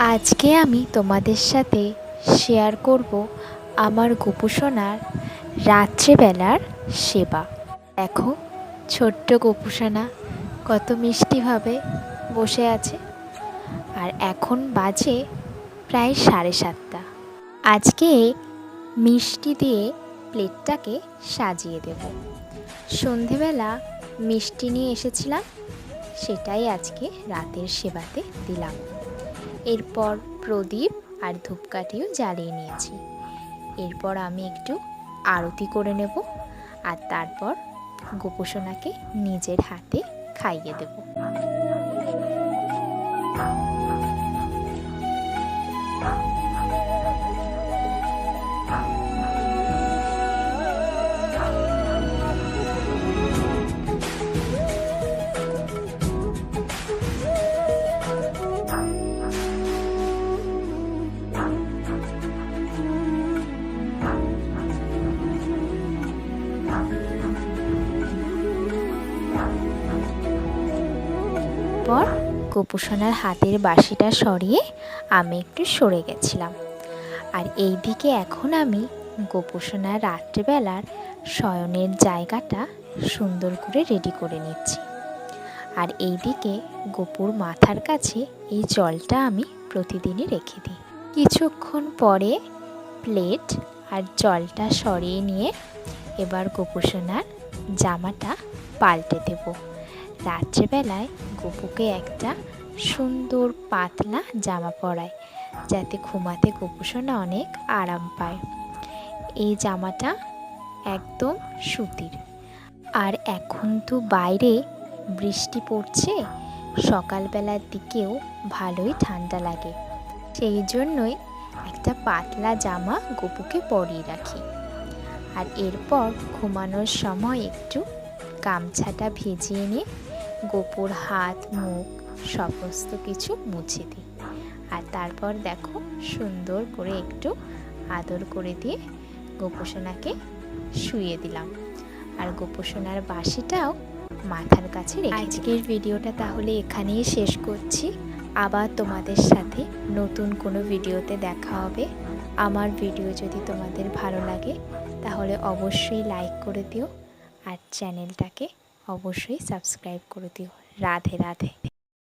আজকে আমি তোমাদের সাথে শেয়ার করব আমার গোপুসোনার রাত্রেবেলার সেবা। দেখো, ছোট্ট গোপুসোনা কত মিষ্টিভাবে বসে আছে। আর এখন বাজে প্রায় 7:30। আজকে মিষ্টি দিয়ে প্লেটটাকে সাজিয়ে দেব। সন্ধেবেলা মিষ্টি নিয়ে এসেছিলাম, সেটাই আজকে রাতের সেবাতে দিলাম। এরপর প্রদীপ আর ধূপকাঠিও জ্বালিয়ে নিয়েছি। এরপর আমি একটু আরতি করে নেব, আর তারপর গোপুসোনাকে নিজের হাতে খাইয়ে দেব। পর গোপুসোনার হাতের বাঁশিটা সরিয়ে আমি একটু সরে গেছিলাম। আর এই দিকে এখন আমি গোপুসোনার রাত্রেবেলার শয়নের জায়গাটা সুন্দর করে রেডি করে নিচ্ছি। আর এই দিকে গোপুর মাথার কাছে এই জলটা আমি প্রতিদিনই রেখে দিই। কিছুক্ষণ পরে প্লেট আর জলটা সরিয়ে নিয়ে এবার গোপুসোনার জামাটা পাল্টে দেব। রাত্রেবেলায় গোপুকে একটা সুন্দর পাতলা জামা পরায়, যাতে ঘুমাতে গোপুসোনা অনেক আরাম পায়। এই জামাটা একদম সুতির। আর এখন তো বাইরে বৃষ্টি পড়ছে, সকালবেলার দিকেও ভালোই ঠান্ডা লাগে, সেই জন্যই একটা পাতলা জামা গোপুকে পরিয়ে রাখি। আর এরপর ঘুমানোর সময় একটু গামছাটা ভিজিয়ে নিয়ে গোপুর হাত মুখ সমস্ত কিছু মুছে দিই। আর তারপর দেখো, সুন্দর করে একটু আদর করে দিয়ে গোপুসোনাকে শুইয়ে দিলাম। আর গোপুসোনার বাঁশিটাও মাথার কাছে রেখে। আজকের ভিডিওটা তাহলে এখানেই শেষ করছি। আবার তোমাদের সাথে নতুন কোনো ভিডিওতে দেখা হবে। আমার ভিডিও যদি তোমাদের ভালো লাগে তাহলে অবশ্যই লাইক করে দিও, আর চ্যানেলটাকে অবশ্যই সাবস্ক্রাইব করে দিও। রাধে রাধে।